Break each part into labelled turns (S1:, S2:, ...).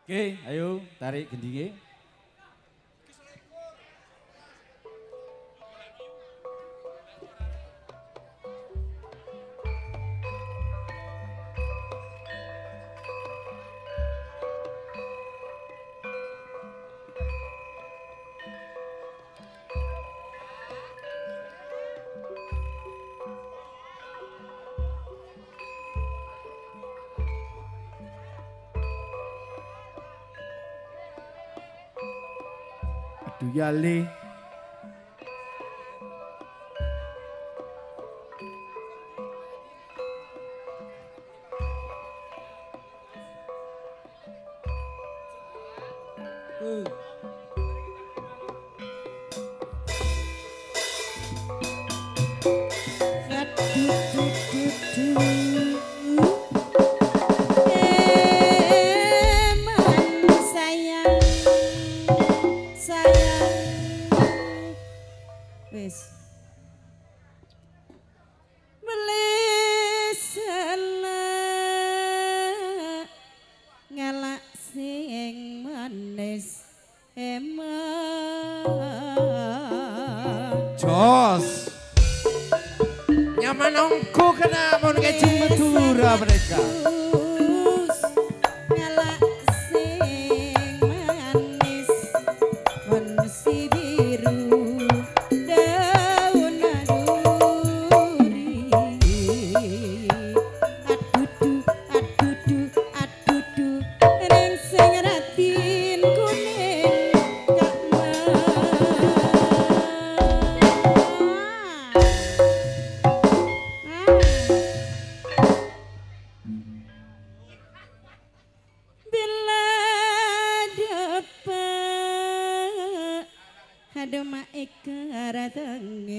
S1: Oke, ayo tarik gendingnya.
S2: Yale Jos nyaman ongko kena mon kecing Madura mereka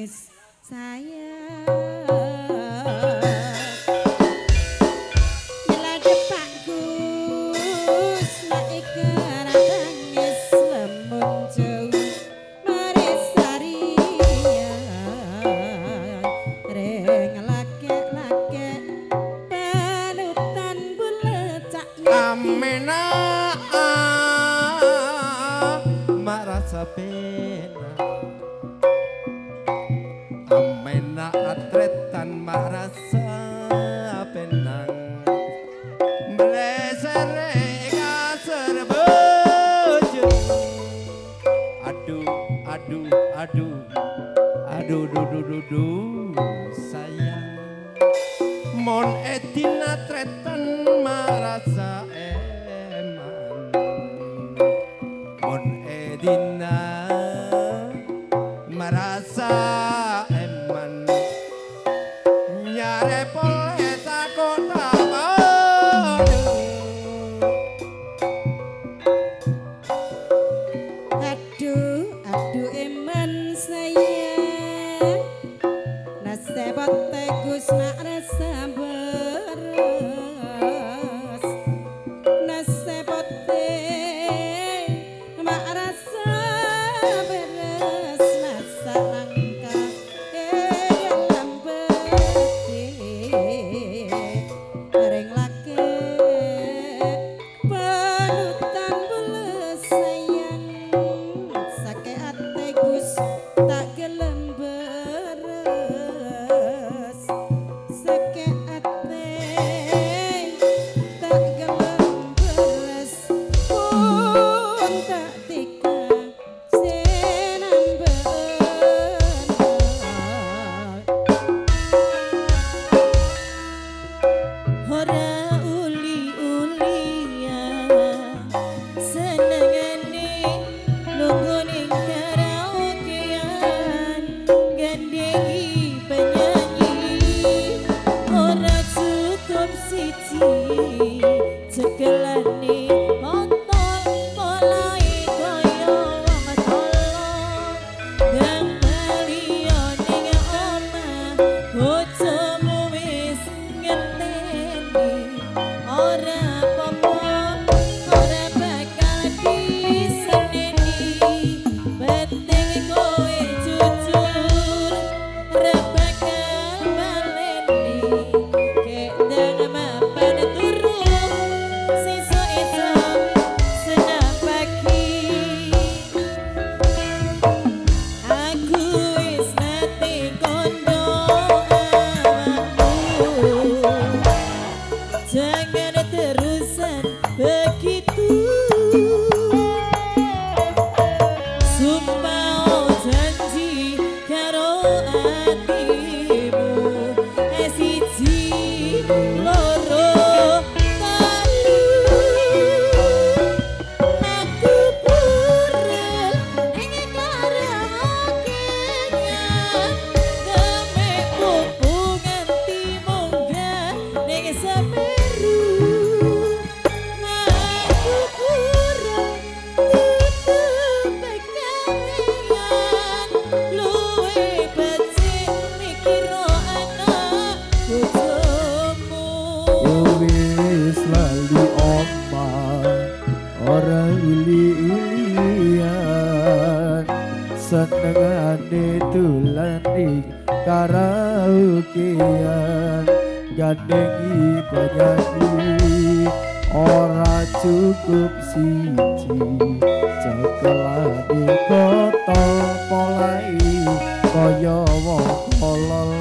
S3: It's senengane tulan ing karaokean gandengi penyanyi ora cukup siji cekelane botol polai kaya wong kolol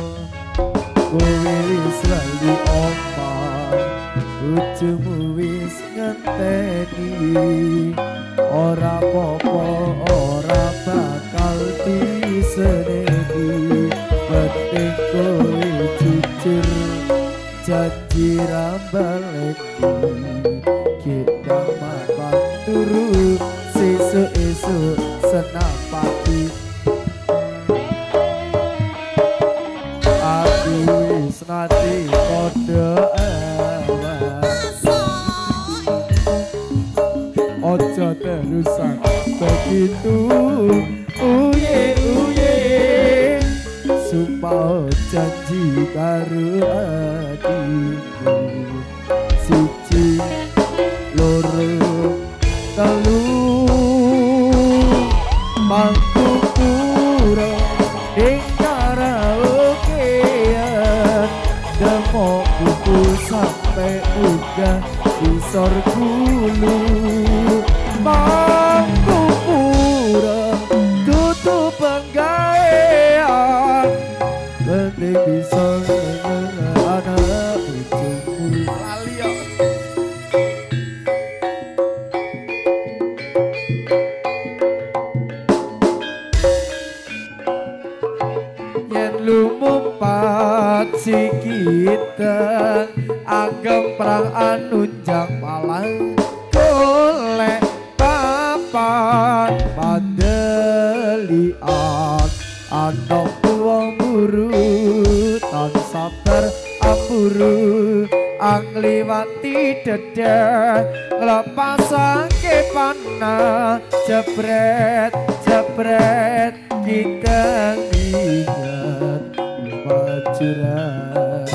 S3: kowe wis lali omah bojomu wis ngenteni ora popo ora bakal diseneni penting kowe jujur janji rambaleni kita makan turu sesuk-esuk senam pagi aku wis nate kode ojo terusan begitu uye sumpah janji karo hatiku siji loro telu mangku pura ning karaokean demok buku sampai udah isor gulu mangku pura tutup penggawean penting bisa anak bojomu lali yo yen lumumpat sikiten agem perang anunjang malang golek papan padelian anak tuwang buru tan sabar amburu angliwati dedeh nglepasake panah jebret jebret kita ingat lumajuran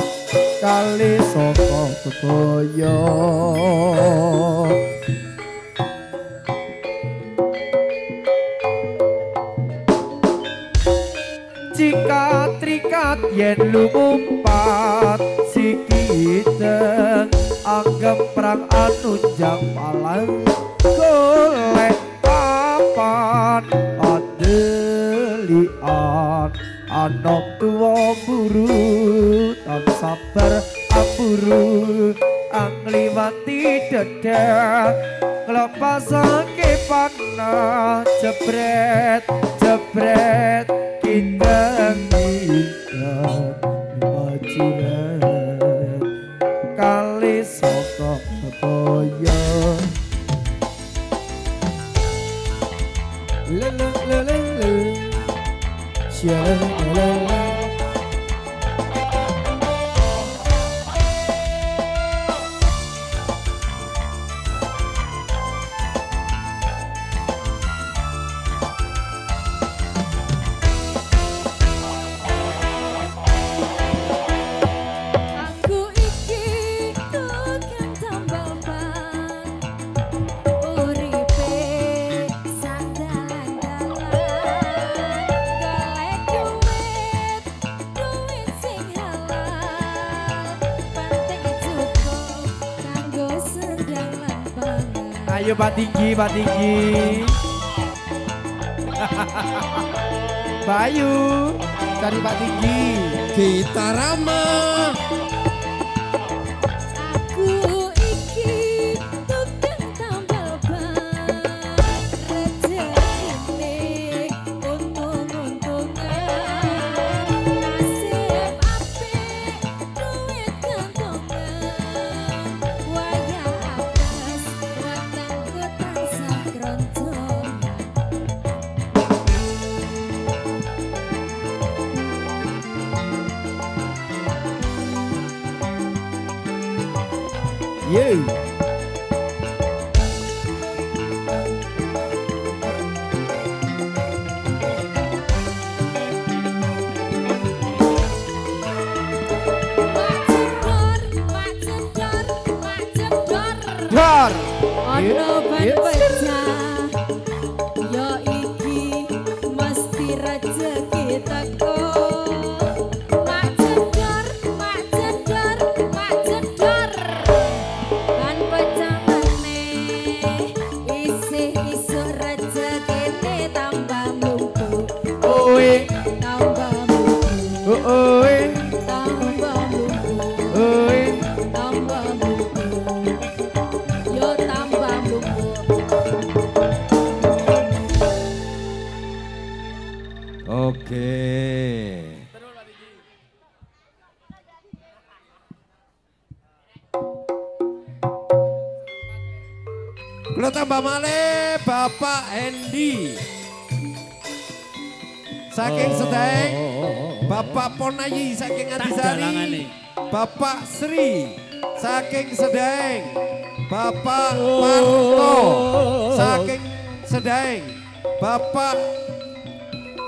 S3: kali soko kekoyo jika trikat yen lumumpat sikiten anggap perang anunjang malang golek papan adelian anak tua buru tan sabar amburu angliwati dedeh nglepasake panah jebret jebret kita ingat majuran kali sokok kepoyo lele lele lele ayo Pak Tinggi, Pak Tinggi. Bayu, cari Pak Tinggi.
S2: Kita ramah.
S4: Aku iki tukang tambal ban rezekine untung-untungan nasib apik duit kantongan wayah apes watangku tansah kroncongan
S3: Yeay. Dar.
S4: Ono ban pecah, yo iki mesti
S2: Kula tambah malih Bapak Hendi. Saking Sedeng, Bapak Ponayi saking Adisari, Bapak Sri saking Sedeng, Bapak Marto saking Sedeng, Bapak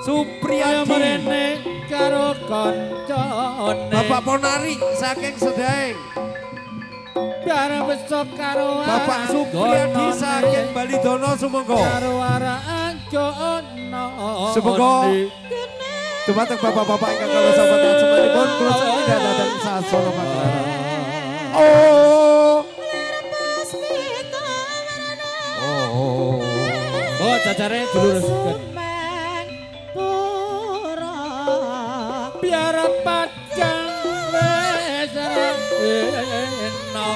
S2: Supriyadi
S1: karo koncone.
S2: Bapak Ponari saking Sedeng,
S1: bareng besok karo
S2: Bapak Supriyadi saking Balidono sumangga.
S1: karo araan jono.
S2: Sumangga. Dumateng bapak-bapak ingkang kula sampun semanipun kula sakit datang sasana pagelaran.
S1: Oh, cacare diluruskeun. Biar padang wis reno.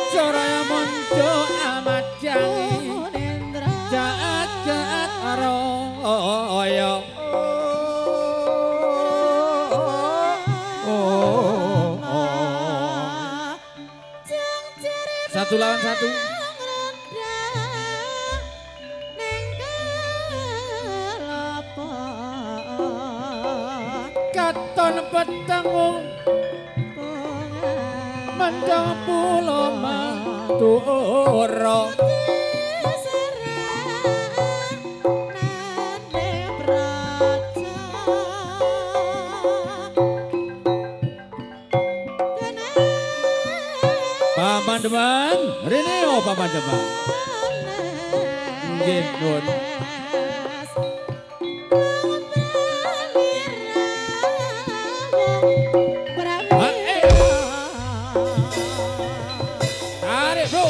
S1: Soraya monco amat jangi. Jagat aroyo. Satu lawan satu. Katon petengung mendang pulo maturo. Paman Demang, rene oh Paman Demang. Nggih, nuwun. Tarik, Bro.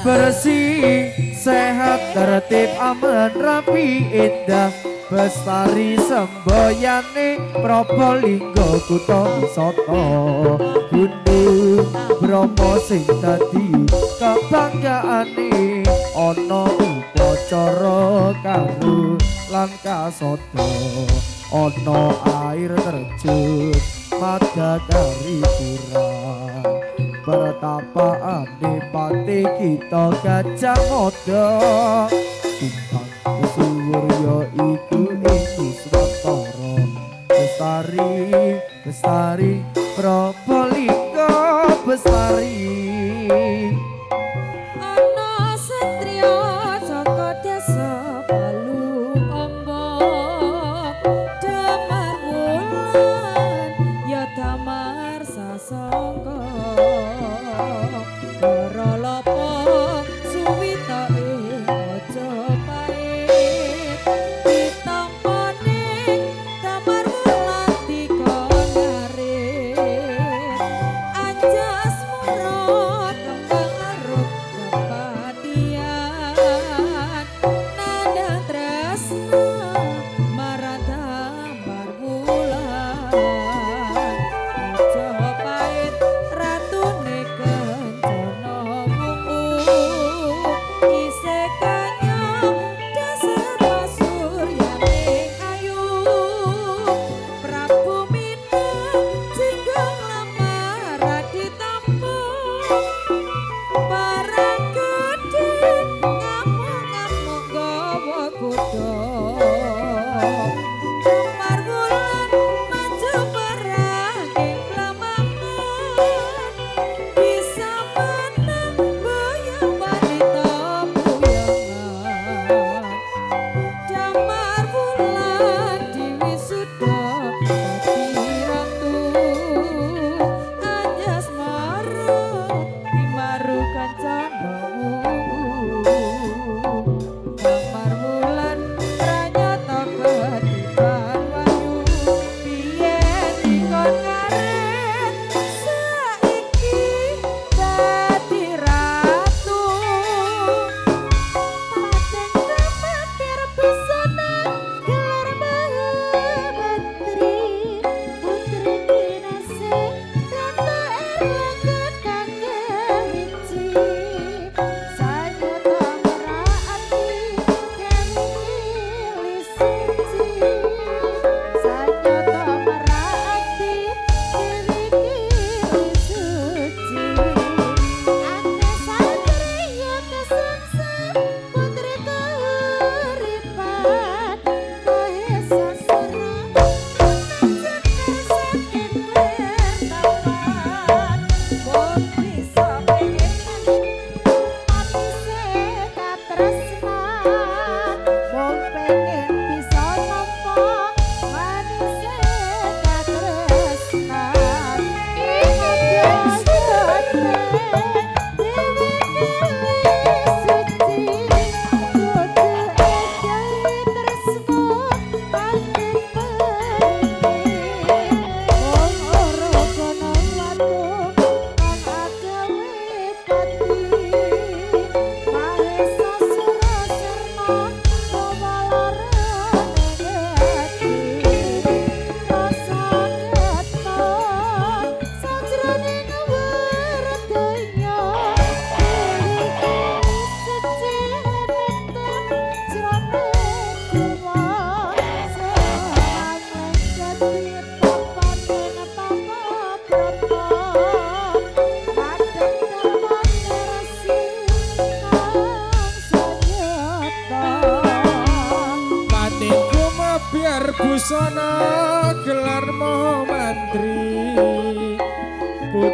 S3: Bersih, sehat, tertib, aman, rapi, indah, bestari semboyane Probolinggo kutha wisata. Gunung Bromo sing dadi kebanggaane, ana upacara karo lan kasada, ana air terjun Madagari Pura. Pertapaan Pati kita Gajah Mada, bintang Surya iku ing Nuswantara. Bestari, bestari Probolinggo bestari.
S4: Ana satriya saka desa Palu Ombok, damar wulan ya damar sasongko. Para lopo suwita ing Majapahit, ditampani damar wulan dikonarit. Anjas murah kembang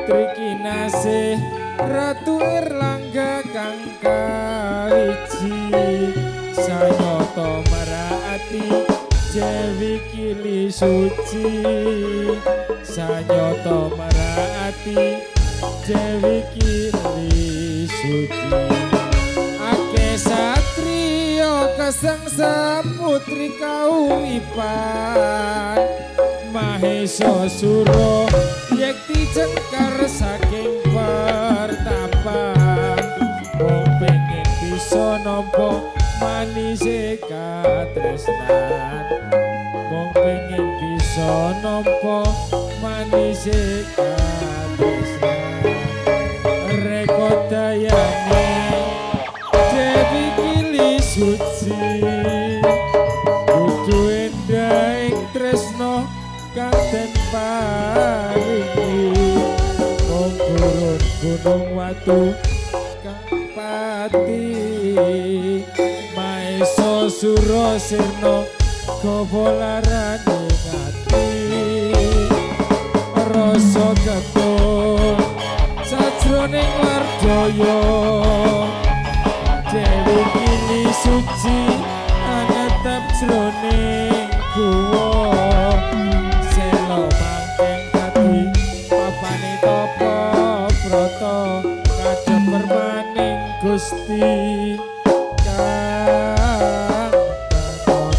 S3: putri kinasih Ratu Erlangga kang kawiji sayata maraati Dewi Kili Suci sayata maraati Dewi Kili Suci ake satrio kesengsa putri kauripan Mahesa Suro yekti cengkar saking pertapan wong pengen bisa nampa manise katresnan wong pengen bisa nampa manise katresnan rekodayane Dewi Kili Suci kudu endaing tresno kang den paringi wong gurun gunung watu kang pati Maesa Sura Sirna gobolarane ngati rasa getun sajroning lardaya Dewi Kili Suci angetep jroning guwa Gusti kang tata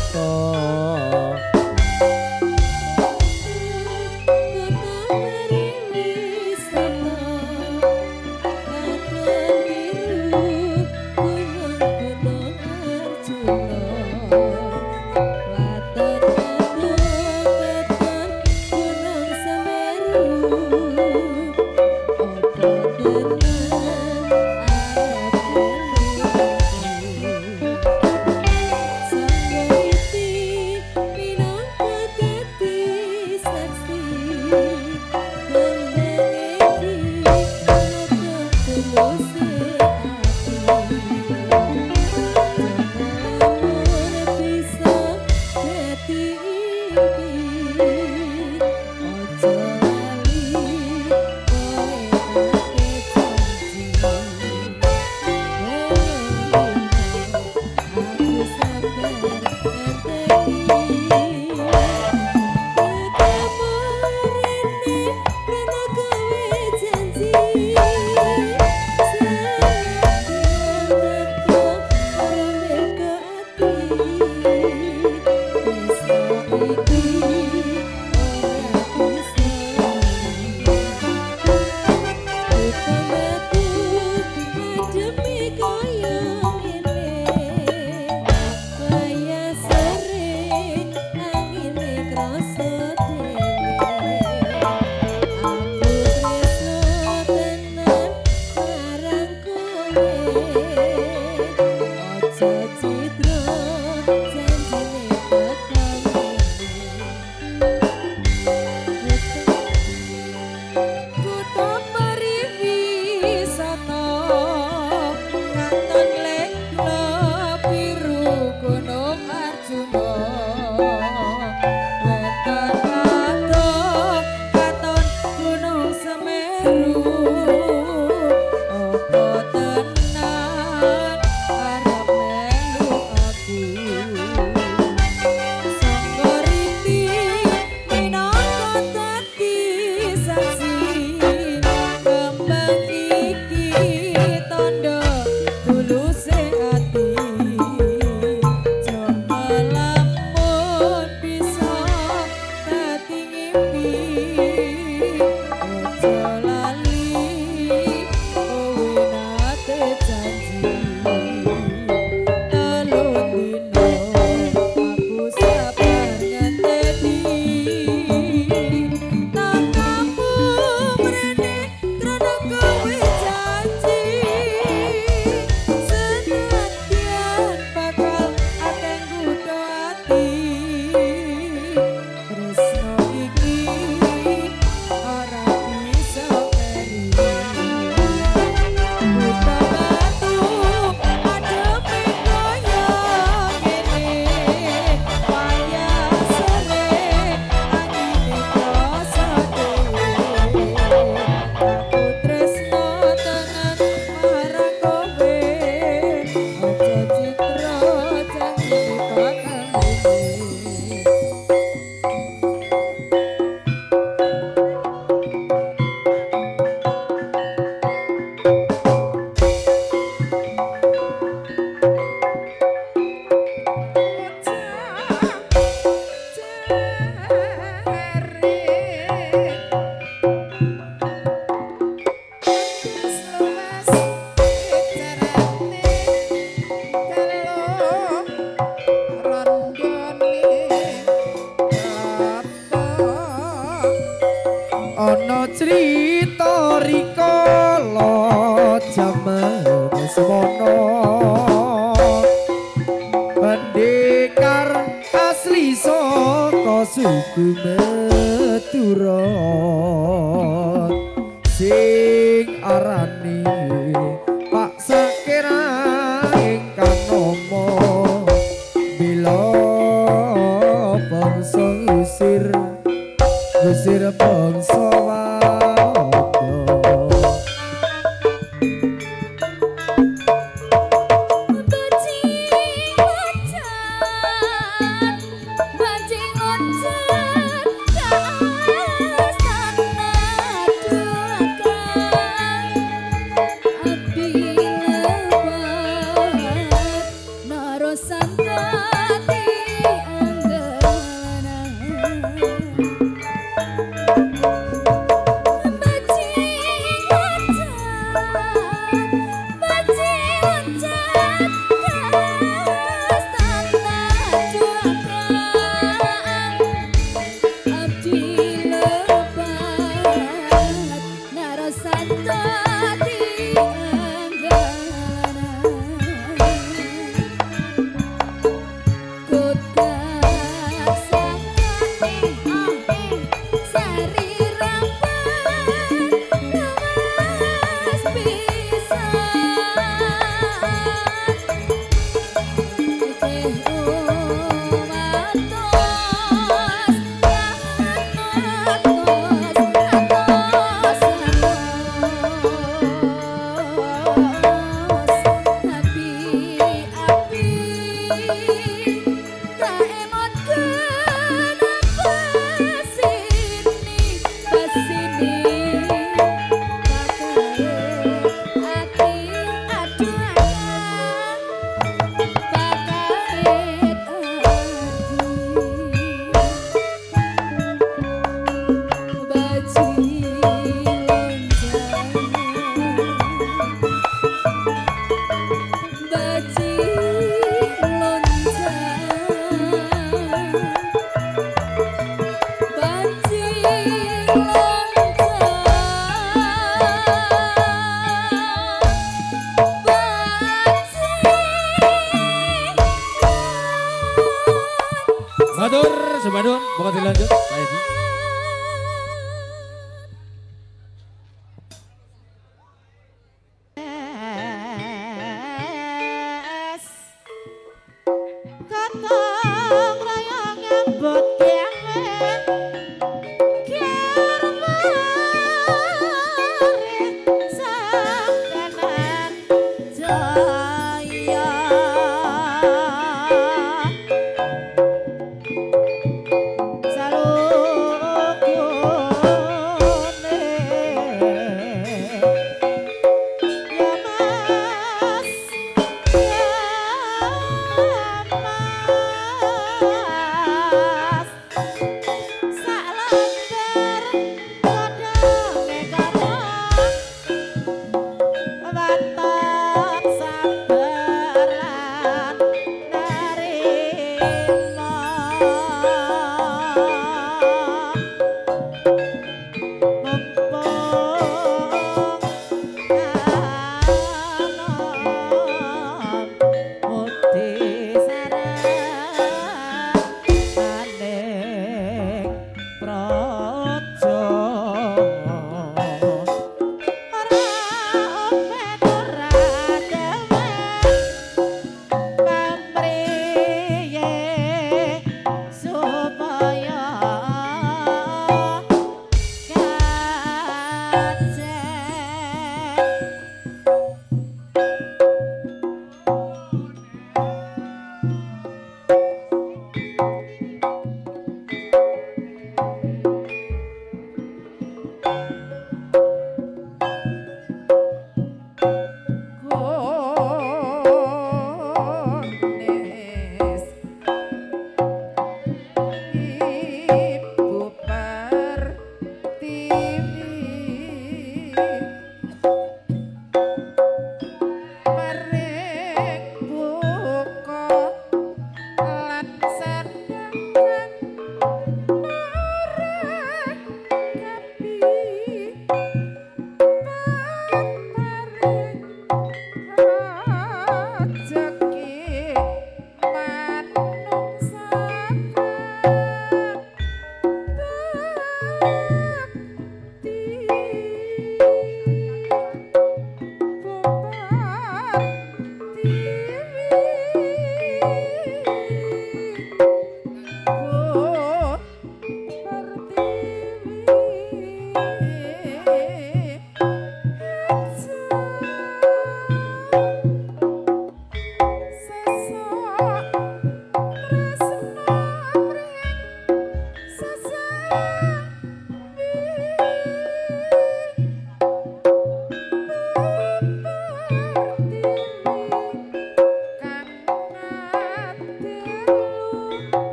S2: ana crita rikala jaman semono pendekar asli saka suku Madura sing arane Pak Sakira ingkang nama bila bangsa usir bangsa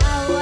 S4: Awas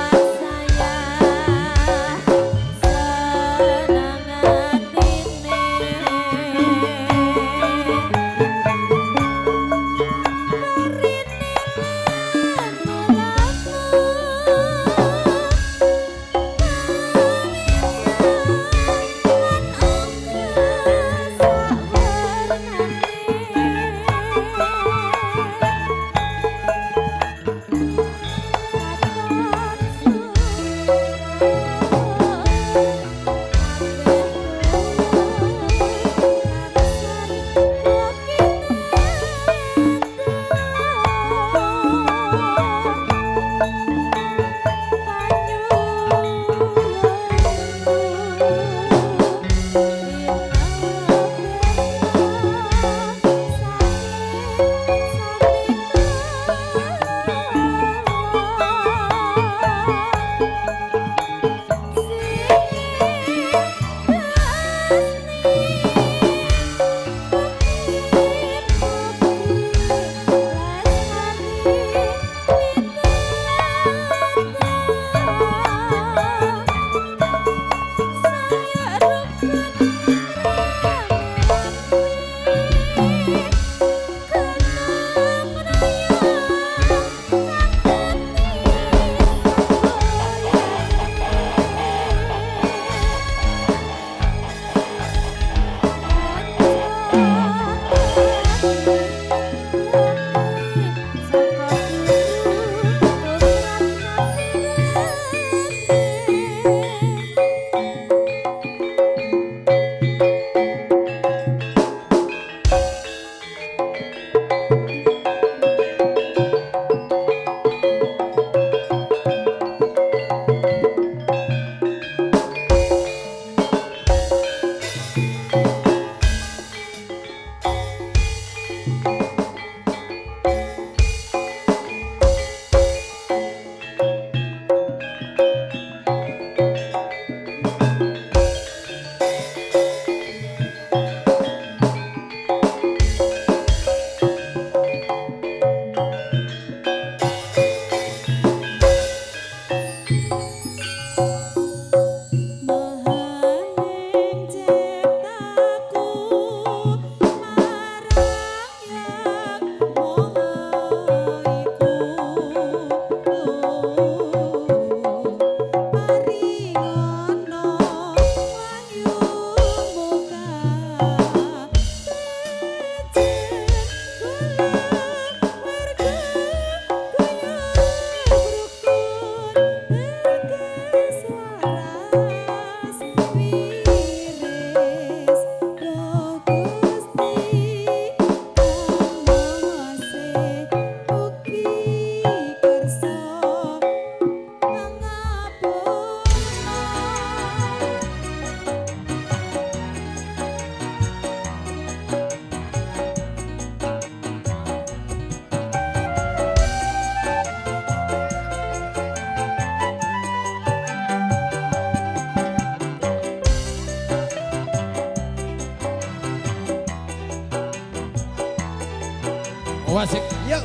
S1: Wasik.
S2: Yuk.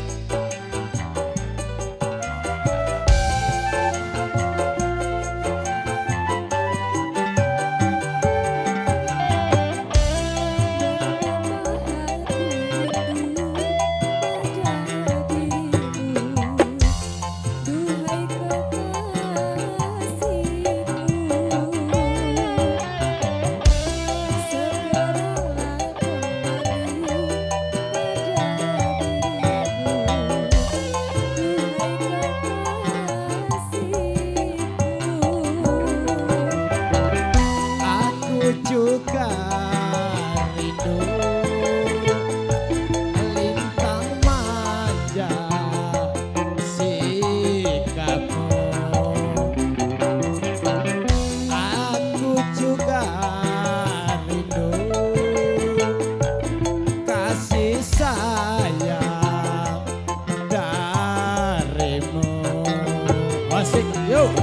S2: Juga rindu lintang manja sikapmu. Aku juga rindu kasih sayang darimu. Asik, yuk.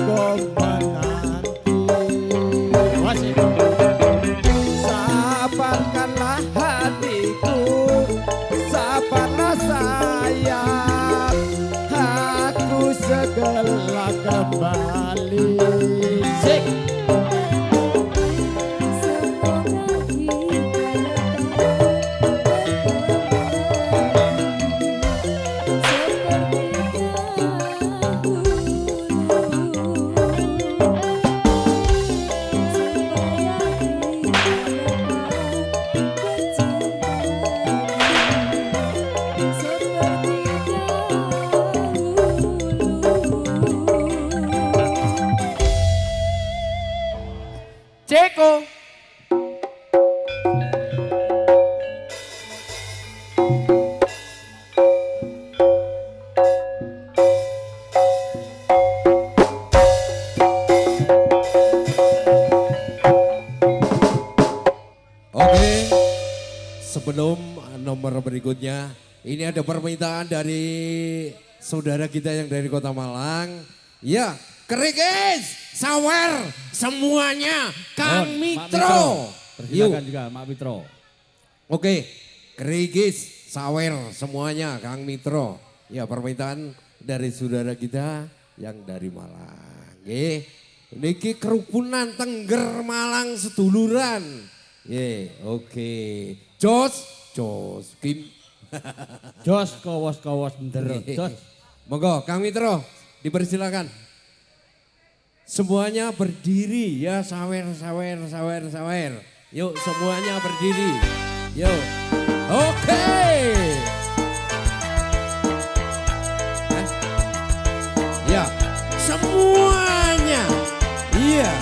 S2: teko menanti. Sabarkanlah hatiku, sabarlah sayang, aku segera kembali.
S3: Ceko.
S2: Oke, sebelum nomor berikutnya, ini ada permintaan dari saudara kita yang dari Kota Malang. Ya, Kerikis, Sawer, semuanya, Kang Mitro.
S1: Persilakan juga Mak Mitro.
S2: Oke, Kerikis, Sawer, semuanya, Kang Mitro. Ya, permintaan dari saudara kita yang dari Malang. Niki kerukunan Tengger Malang seduluran. Oke. Jos, Kim.
S1: Jos kawas bener. Jos.
S2: Monggo Kang Mitro, dipersilakan. Semuanya berdiri ya, sawer. Yuk semuanya berdiri. Yuk. Oke. Ya, semuanya. Iya.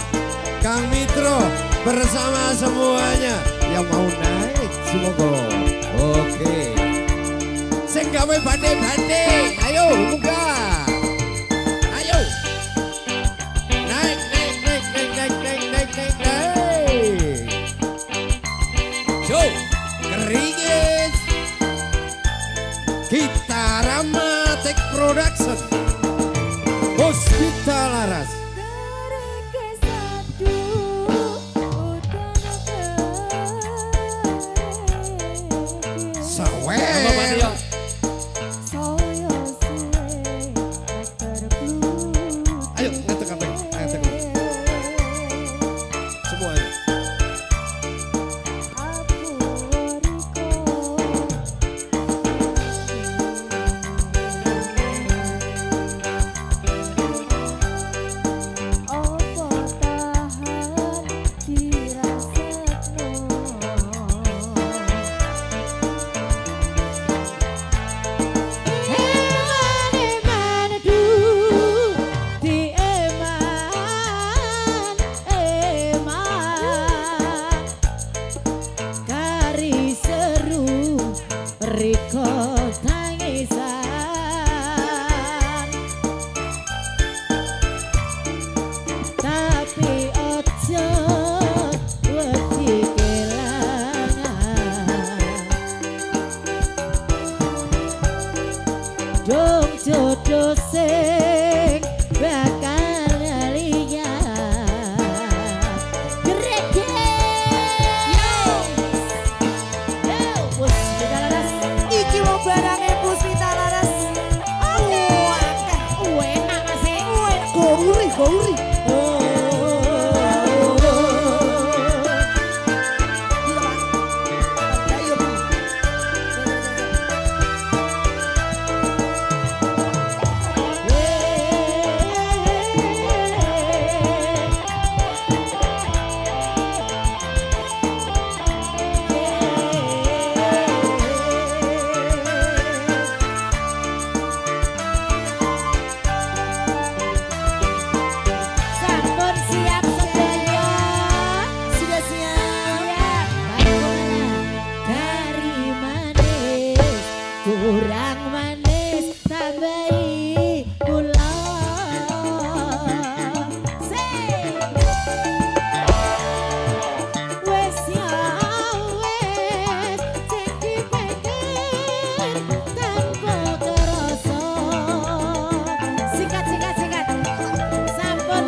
S2: Kang Mitro bersama semuanya yang mau naik semoga. Oke. Sing gawe bande-bande, ayo buka. Ayo. Naik. Show, Kerikis. Kita Ramatek Production. Hospital Laras. Ayo, ngetekan lagi. Semuanya.
S4: Jodoh sing bakal ngalian Grede Yo Puspita Laras iki mau barangnya Puspita Laras oke enak masih goruri kurang manis tambahi gula wes ya wes sing dipikir tanpa kerasa sikat sampun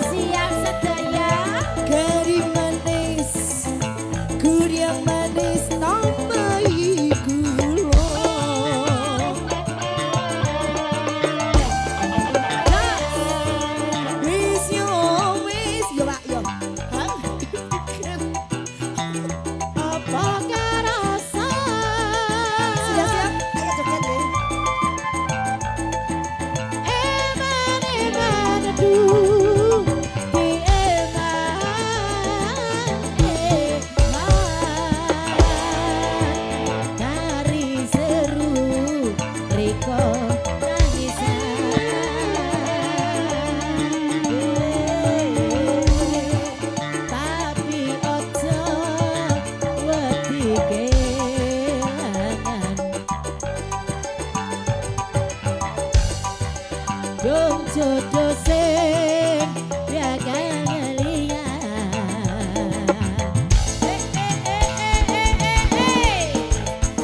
S4: ujung jodoh sing bakal ngeliat.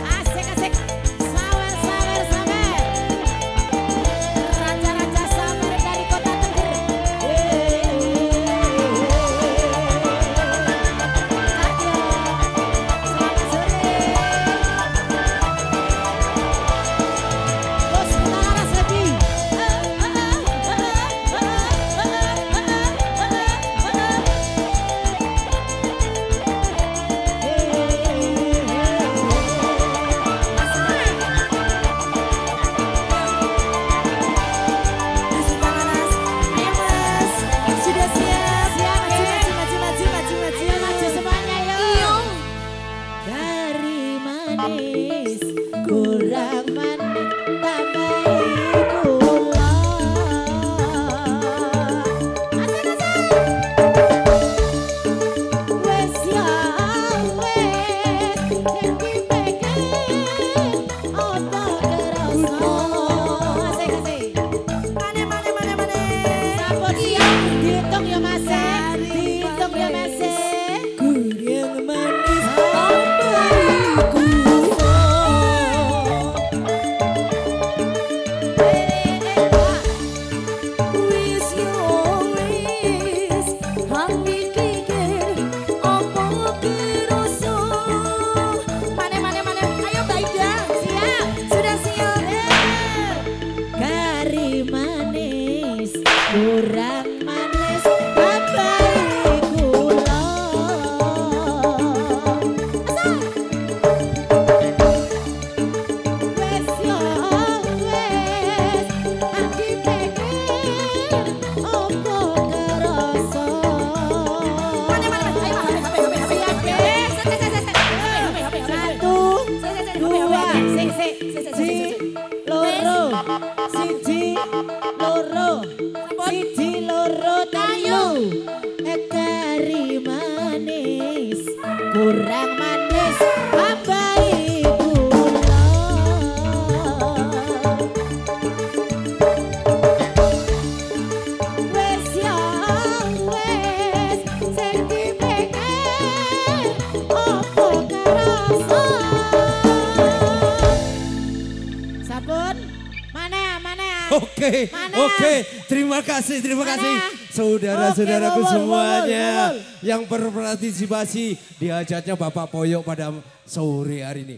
S4: Asik asik, sawer sawer sawer. Raja-raja sawer dari kota Tengger. Selamat sore. Bos kita laras lebih. Sudah siap, maju semuanya yuk. Dari manis kurang manis tambahi gula. Wes ya wes yang dipegang opo kerasa. Asik asik. Mane. Sampun siap dihitung ya Mas. Dihitung ya Mas. Kurang manis tambahi gula. Wis yo wis hang dipikir apa kerasa. Mane ayo Mbak Ida. Siap. Sudah siap. Kari manis kurang manis tambahi gula. Wes yo wes hang dipikir apa kerasa. Siji loro telu kari manis kurang manis tambahi gula. Wes ya wes sing dipegang opo kerasa. Sabun mana?
S2: Oke,
S4: Mana?
S2: oke. Terima kasih saudara-saudaraku
S4: Oke,
S2: semuanya
S4: wawal.
S2: yang berpartisipasi di hajatnya Bapak Poyok pada sore hari ini.